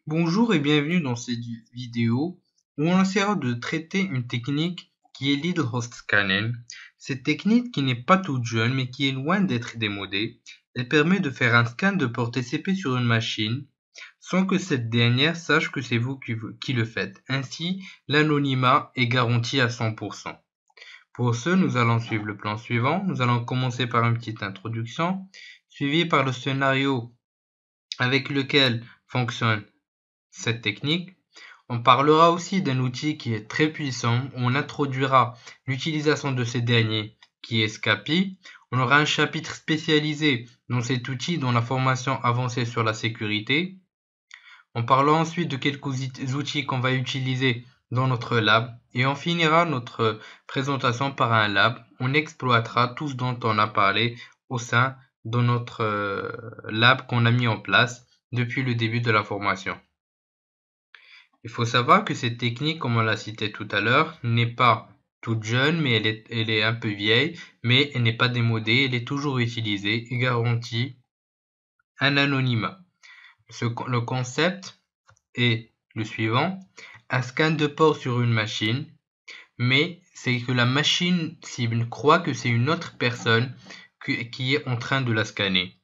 Bonjour et bienvenue dans cette vidéo où on essaiera de traiter une technique qui est l'Idle-Host Scanning. Cette technique qui n'est pas toute jeune mais qui est loin d'être démodée, elle permet de faire un scan de port TCP sur une machine sans que cette dernière sache que c'est vous qui le faites. Ainsi, l'anonymat est garanti à 100%. Pour ce, nous allons suivre le plan suivant. Nous allons commencer par une petite introduction, suivi par le scénario avec lequel fonctionne cette technique. On parlera aussi d'un outil qui est très puissant, où on introduira l'utilisation de ces derniers, qui est Scapy. On aura un chapitre spécialisé dans cet outil, dont la formation avancée sur la sécurité. On parlera ensuite de quelques outils qu'on va utiliser dans notre lab. Et on finira notre présentation par un lab. On exploitera tout ce dont on a parlé au sein de notre lab qu'on a mis en place depuis le début de la formation. Il faut savoir que cette technique, comme on l'a cité tout à l'heure, n'est pas toute jeune, mais elle est un peu vieille, mais elle n'est pas démodée, elle est toujours utilisée et garantit un anonymat. Le concept est le suivant: un scan de port sur une machine, mais c'est que la machine cible croit que c'est une autre personne qui est en train de la scanner.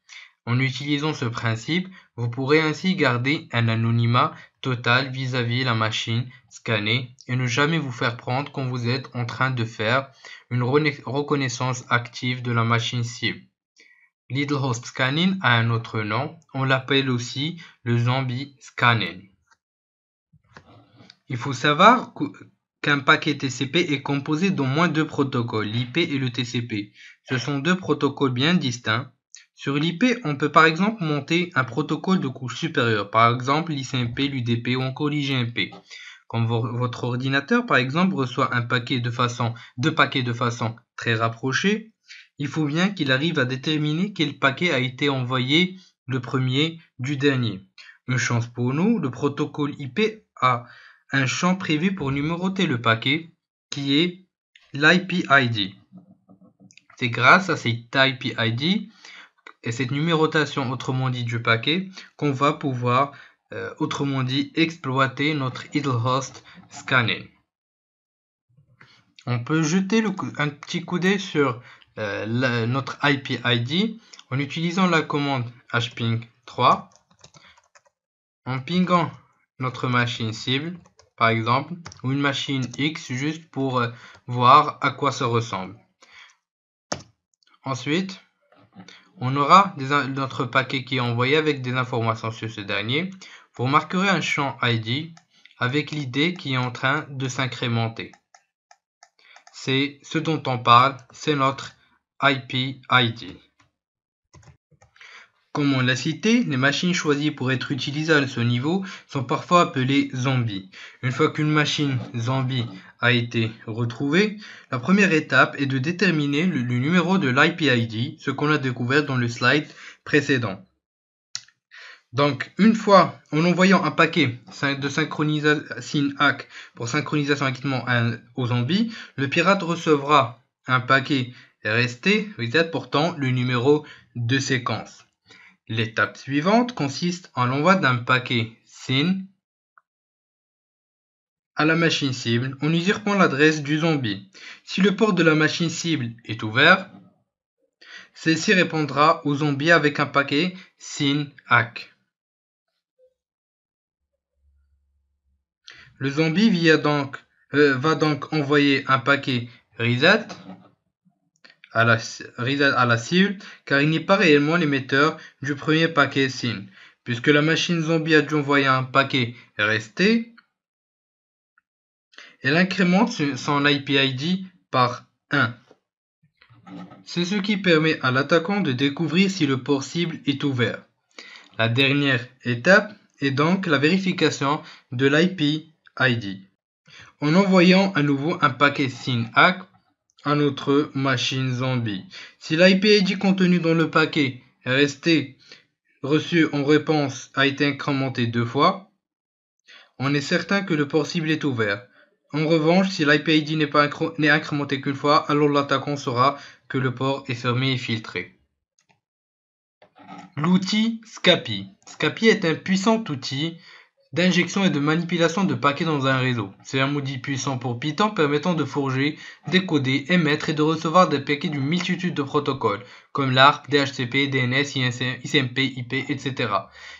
En utilisant ce principe, vous pourrez ainsi garder un anonymat total vis-à-vis la machine scannée et ne jamais vous faire prendre quand vous êtes en train de faire une reconnaissance active de la machine cible. L'Idle-Host Scanning a un autre nom, on l'appelle aussi le Zombie Scanning. Il faut savoir qu'un paquet TCP est composé d'au moins deux protocoles, l'IP et le TCP. Ce sont deux protocoles bien distincts. Sur l'IP, on peut par exemple monter un protocole de couche supérieure, par exemple l'ICMP, l'UDP ou encore l'IGMP. Quand votre ordinateur, par exemple, reçoit deux paquets de façon très rapprochée, il faut bien qu'il arrive à déterminer quel paquet a été envoyé le premier du dernier. Une chance pour nous, le protocole IP a un champ prévu pour numéroter le paquet, qui est l'IP-ID. C'est grâce à cet IP-ID et cette numérotation, autrement dit du paquet, qu'on va pouvoir, autrement dit, exploiter notre Idle-Host Scanning. On peut jeter un petit coup d'œil sur notre IP-ID en utilisant la commande hping3, en pingant notre machine cible, par exemple, ou une machine X, juste pour voir à quoi ça ressemble. Ensuite, on aura notre paquet qui est envoyé avec des informations sur ce dernier. Vous remarquerez un champ ID avec l'idée qui est en train de s'incrémenter. C'est ce dont on parle, c'est notre IP ID. Comme on l'a cité, les machines choisies pour être utilisées à ce niveau sont parfois appelées zombies. Une fois qu'une machine zombie a été retrouvée, la première étape est de déterminer le numéro de l'IP-ID, ce qu'on a découvert dans le slide précédent. Donc, une fois en envoyant un paquet de synchronisation SYN-ACK pour synchronisation acquittement aux zombies, le pirate recevra un paquet RST portant le numéro de séquence. L'étape suivante consiste en l'envoi d'un paquet SYN à la machine cible en usurpant l'adresse du zombie. Si le port de la machine cible est ouvert, celle-ci répondra au zombie avec un paquet SYN-ACK. Le zombie va donc envoyer un paquet reset à la cible, car il n'est pas réellement l'émetteur du premier paquet SYN. Puisque la machine zombie a dû envoyer un paquet RST, elle incrémente son IP-ID par 1. C'est ce qui permet à l'attaquant de découvrir si le port cible est ouvert. La dernière étape est donc la vérification de l'IP-ID, en envoyant à nouveau un paquet SYN-ACK à notre machine zombie. Si l'IP-ID contenu dans le paquet RST reçu en réponse a été incrémenté 2 fois, on est certain que le port cible est ouvert. En revanche, si l'IP-ID n'est incrémenté qu'une fois, alors l'attaquant saura que le port est fermé et filtré. L'outil Scapy. Scapy est un puissant outil d'injection et de manipulation de paquets dans un réseau. C'est un module puissant pour Python permettant de forger, décoder, émettre et de recevoir des paquets d'une multitude de protocoles, comme l'ARP, DHCP, DNS, ICMP, IP, etc.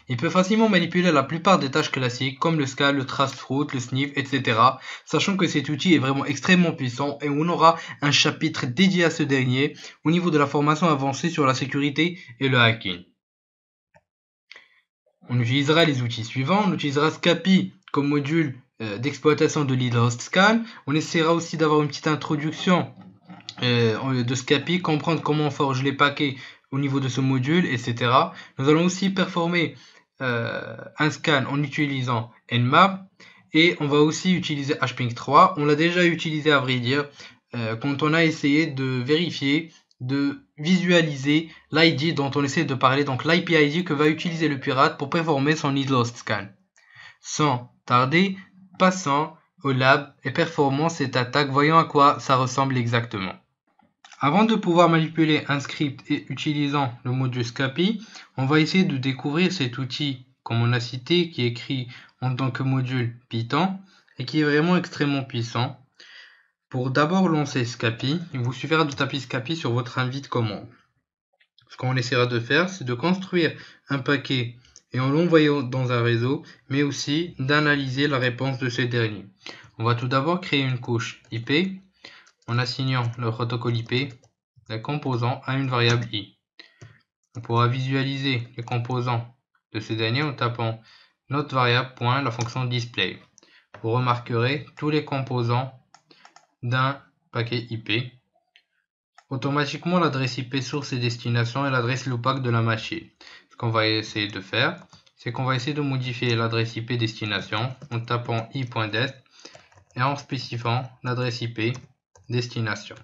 Il peut facilement manipuler la plupart des tâches classiques, comme le scan, le traceroute, le sniff, etc., sachant que cet outil est vraiment extrêmement puissant et on aura un chapitre dédié à ce dernier au niveau de la formation avancée sur la sécurité et le hacking. On utilisera les outils suivants. On utilisera Scapy comme module d'exploitation de LeadHostScan. On essaiera aussi d'avoir une petite introduction de Scapy, comprendre comment on forge les paquets au niveau de ce module, etc. Nous allons aussi performer un scan en utilisant Nmap et on va aussi utiliser HPing3. On l'a déjà utilisé à vrai dire quand on a essayé de vérifier, de visualiser l'ID dont on essaie de parler, donc l'IP ID que va utiliser le pirate pour performer son needless scan. Sans tarder, passons au lab et performons cette attaque, voyons à quoi ça ressemble exactement. Avant de pouvoir manipuler un script et utilisant le module Scapy, on va essayer de découvrir cet outil, comme on a cité, qui est écrit en tant que module Python et qui est vraiment extrêmement puissant. Pour d'abord lancer Scapy, il vous suffira de taper Scapy sur votre invite commande. Ce qu'on essaiera de faire, c'est de construire un paquet et en l'envoyant dans un réseau, mais aussi d'analyser la réponse de ce dernier. On va tout d'abord créer une couche IP en assignant le protocole IP des composants à une variable i. On pourra visualiser les composants de ce dernier en tapant notre variable point la fonction display. Vous remarquerez tous les composants d'un paquet IP. Automatiquement, l'adresse IP source et destination et l'adresse loopback de la machine. Ce qu'on va essayer de faire, c'est qu'on va essayer de modifier l'adresse IP destination en tapant i.dest et en spécifiant l'adresse IP destination.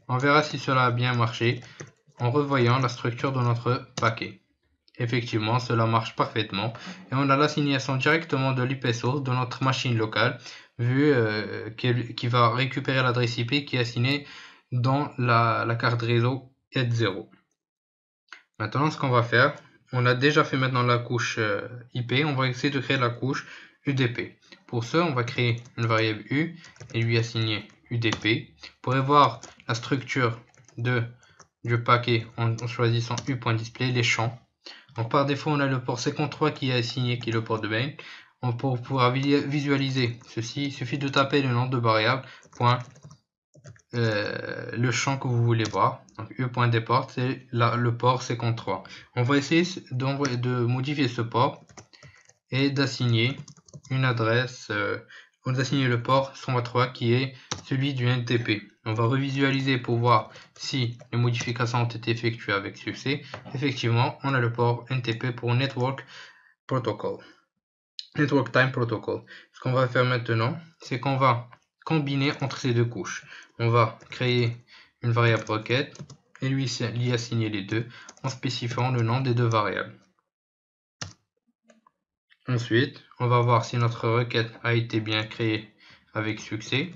On verra si cela a bien marché en revoyant la structure de notre paquet. Effectivement, cela marche parfaitement et on a l'assignation directement de l'IP source de notre machine locale vu qui va récupérer l'adresse IP qui est assignée dans la carte réseau ED0. Maintenant, ce qu'on va faire, on a déjà fait maintenant la couche IP, on va essayer de créer la couche UDP. Pour ce, on va créer une variable U et lui assigner UDP. Vous pourrez voir la structure du paquet en choisissant U.display, les champs. Donc par défaut, on a le port 53 qui est assigné, qui est le port de main. Pour pouvoir visualiser ceci, il suffit de taper le nom de variable, le champ que vous voulez voir. Donc u.deport, c'est le port 53. On va essayer de modifier ce port et d'assigner une adresse, d'assigner le port 123 qui est celui du NTP. On va revisualiser pour voir si les modifications ont été effectuées avec succès. Effectivement, on a le port NTP pour Network Protocol. Network Time Protocol. Ce qu'on va faire maintenant, c'est qu'on va combiner entre ces deux couches. On va créer une variable requête et lui assigner les deux en spécifiant le nom des deux variables. Ensuite, on va voir si notre requête a été bien créée avec succès.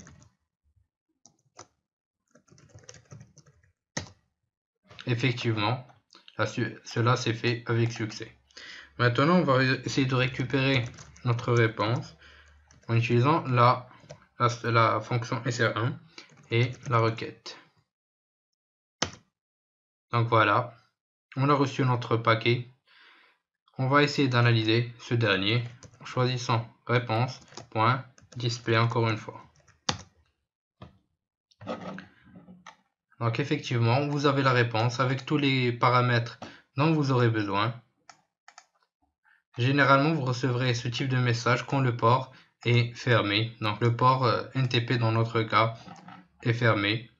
Effectivement, cela s'est fait avec succès. Maintenant, on va essayer de récupérer notre réponse en utilisant la fonction SR1 et la requête. Donc voilà, on a reçu notre paquet. On va essayer d'analyser ce dernier en choisissant réponse.display encore une fois. Donc effectivement, vous avez la réponse avec tous les paramètres dont vous aurez besoin. Généralement, vous recevrez ce type de message quand le port est fermé. Donc le port NTP dans notre cas est fermé.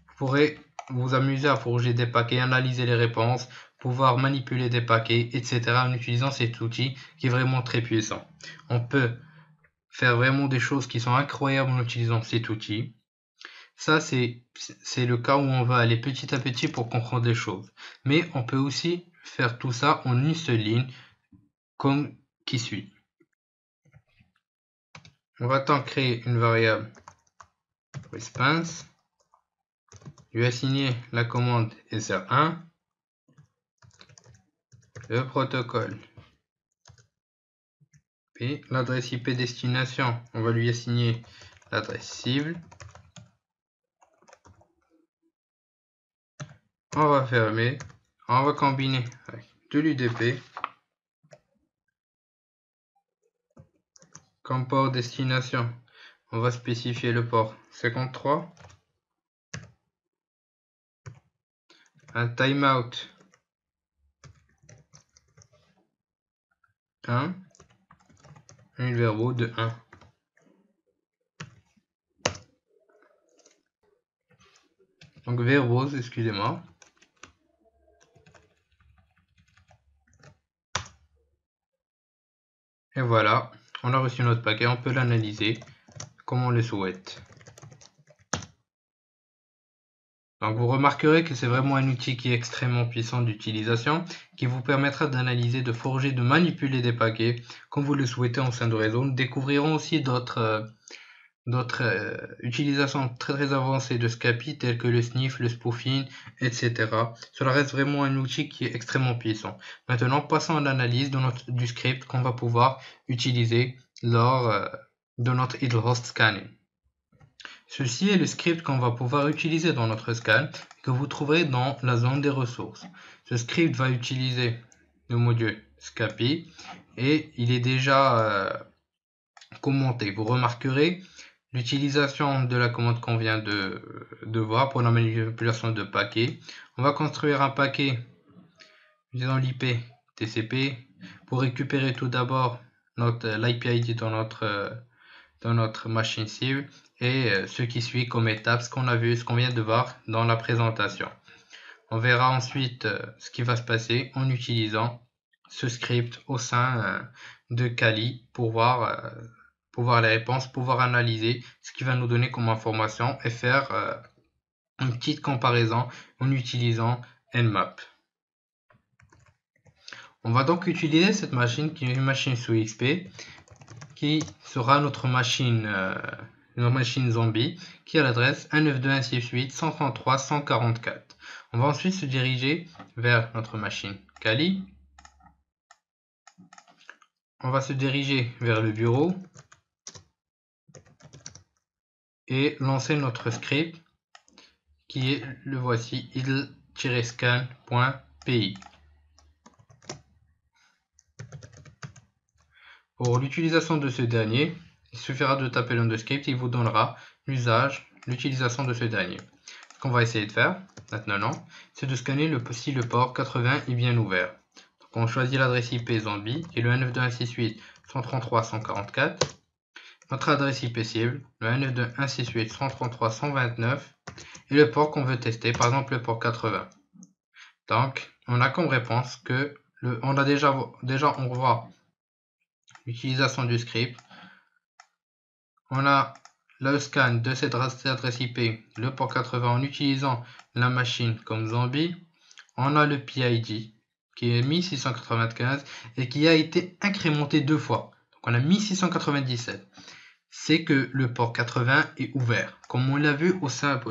Vous pourrez vous amuser à forger des paquets, analyser les réponses, pouvoir manipuler des paquets, etc. en utilisant cet outil qui est vraiment très puissant. On peut faire vraiment des choses qui sont incroyables en utilisant cet outil. Ça, c'est le cas où on va aller petit à petit pour comprendre les choses. Mais on peut aussi faire tout ça en une seule ligne, comme qui suit. On va tant créer une variable response, lui assigner la commande SR1, le protocole. Puis l'adresse IP destination, on va lui assigner l'adresse cible. On va fermer, on va combiner avec de l'UDP. Comme port destination, on va spécifier le port 53. Un timeout 1. Un verbo de 1. Donc verbose, excusez-moi. Et voilà, on a reçu notre paquet, on peut l'analyser comme on le souhaite. Donc vous remarquerez que c'est vraiment un outil qui est extrêmement puissant d'utilisation, qui vous permettra d'analyser, de forger, de manipuler des paquets comme vous le souhaitez au sein de réseau. Nous découvrirons aussi d'autres utilisations très avancées de Scapy telles que le sniff, le spoofing, etc. Cela reste vraiment un outil qui est extrêmement puissant. Maintenant, passons à l'analyse du script qu'on va pouvoir utiliser lors de notre idle host scanning. Ceci est le script qu'on va pouvoir utiliser dans notre scan que vous trouverez dans la zone des ressources. Ce script va utiliser le module Scapy et il est déjà commenté. Vous remarquerez l'utilisation de la commande qu'on vient de voir pour la manipulation de paquets. On va construire un paquet utilisant l'IP TCP pour récupérer tout d'abord l'IP ID dans notre machine cible et ce qui suit comme étape, ce qu'on vient de voir dans la présentation. On verra ensuite ce qui va se passer en utilisant ce script au sein de Kali pour voir les réponses, pouvoir analyser ce qui va nous donner comme information et faire une petite comparaison en utilisant Nmap. On va donc utiliser cette machine qui est une machine sous XP qui sera notre machine zombie qui a l'adresse 192.168.133.144. On va ensuite se diriger vers notre machine Kali. On va se diriger vers le bureau et lancer notre script qui est le voici idle-scan.py. Pour l'utilisation de ce dernier, il suffira de taper le nom de script et il vous donnera l'utilisation de ce dernier. Ce qu'on va essayer de faire maintenant, c'est de scanner si le port 80 est bien ouvert. Donc on choisit l'adresse IP zombie qui est le 192.168.133.144. Notre adresse IP cible, le 192.168.133.129 et le port qu'on veut tester, par exemple le port 80. Donc, on a comme réponse que on voit l'utilisation du script. On a le scan de cette adresse IP, le port 80 en utilisant la machine comme zombie. On a le PID qui est 1695 et qui a été incrémenté 2 fois. Donc on a 1697. C'est que le port 80 est ouvert. Comme on l'a vu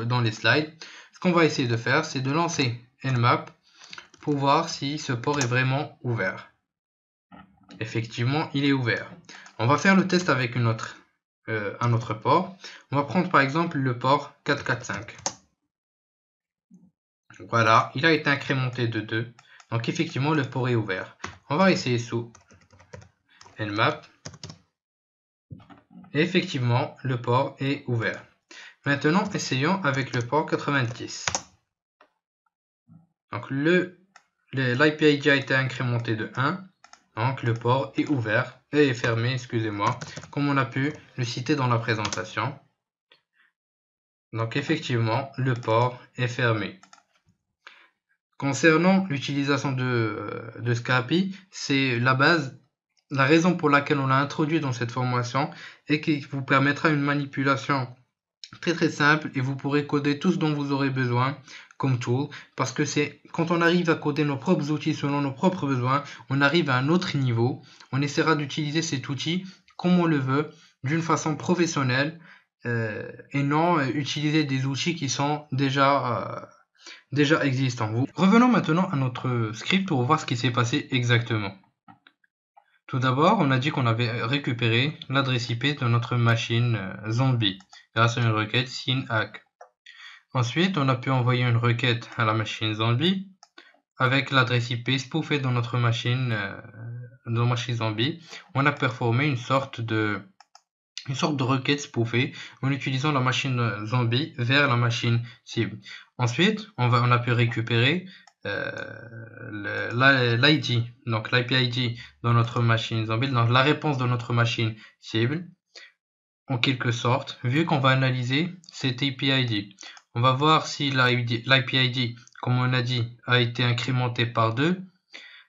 dans les slides, ce qu'on va essayer de faire, c'est de lancer Nmap pour voir si ce port est vraiment ouvert. Effectivement, il est ouvert. On va faire le test avec un autre port. On va prendre par exemple le port 445. Voilà, il a été incrémenté de 2. Donc effectivement, le port est ouvert. On va essayer sous Nmap. Et effectivement, le port est ouvert. Maintenant, essayons avec le port 90. Donc l'IP ID a été incrémenté de 1. Donc le port est ouvert et est fermé, excusez-moi, comme on a pu le citer dans la présentation. Donc effectivement, le port est fermé. Concernant l'utilisation de Scapy, c'est la base. La raison pour laquelle on l'a introduit dans cette formation est qu'il vous permettra une manipulation très simple et vous pourrez coder tout ce dont vous aurez besoin comme tool, parce que c'est quand on arrive à coder nos propres outils selon nos propres besoins, on arrive à un autre niveau. On essaiera d'utiliser cet outil comme on le veut, d'une façon professionnelle et non utiliser des outils qui sont déjà déjà existants. Revenons maintenant à notre script pour voir ce qui s'est passé exactement. Tout d'abord, on a dit qu'on avait récupéré l'adresse IP de notre machine zombie grâce à une requête synhack. Ensuite, on a pu envoyer une requête à la machine zombie avec l'adresse IP spoofée dans notre machine, zombie. On a performé une sorte de requête spoofée en utilisant la machine zombie vers la machine cible. Ensuite, on a pu récupérer l'ID, donc l'IP ID dans notre machine zombie, donc la réponse de notre machine cible, en quelque sorte, vu qu'on va analyser cet IP ID. On va voir si l'IP ID, comme on a dit, a été incrémenté par 2.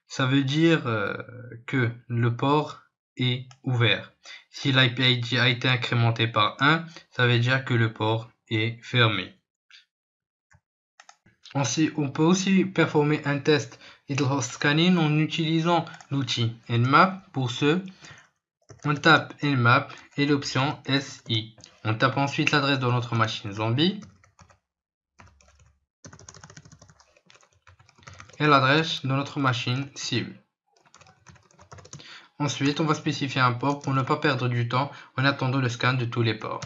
Ça veut dire que le port est ouvert. Si l'IP ID a été incrémenté par 1, ça veut dire que le port est fermé. On peut aussi performer un test idle-host scanning en utilisant l'outil Nmap. Pour ce, on tape Nmap et l'option SI. On tape ensuite l'adresse de notre machine zombie et l'adresse de notre machine cible. Ensuite, on va spécifier un port pour ne pas perdre du temps en attendant le scan de tous les ports.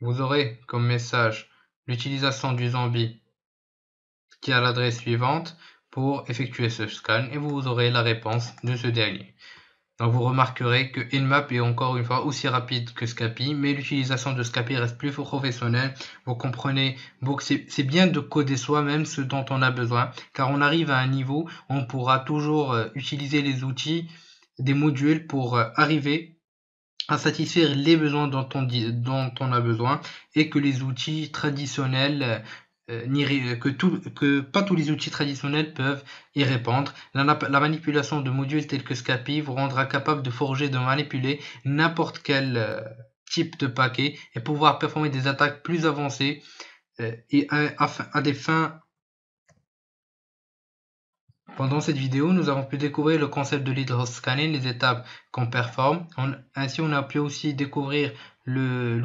Vous aurez comme message l'utilisation du zombie qui a l'adresse suivante pour effectuer ce scan et vous aurez la réponse de ce dernier. Donc vous remarquerez que Nmap est encore une fois aussi rapide que Scapy, mais l'utilisation de Scapy reste plus professionnelle. Vous comprenez, c'est bien de coder soi-même ce dont on a besoin, car on arrive à un niveau où on pourra toujours utiliser les outils des modules pour arriver à satisfaire les besoins dont on a besoin, et que les outils traditionnels que pas tous les outils traditionnels peuvent y répondre. La manipulation de modules tels que Scapy vous rendra capable de forger, de manipuler n'importe quel type de paquet et pouvoir performer des attaques plus avancées et à des fins. Pendant cette vidéo, nous avons pu découvrir le concept de lead-host scanning, les étapes qu'on performe. Ainsi, on a pu aussi découvrir le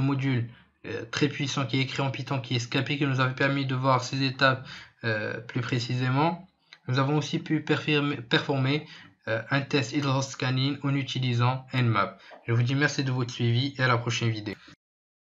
module très puissant qui est écrit en Python, qui est Scapy, qui nous avait permis de voir ces étapes plus précisément. Nous avons aussi pu performer un test lead-host scanning en utilisant Nmap. Je vous dis merci de votre suivi et à la prochaine vidéo.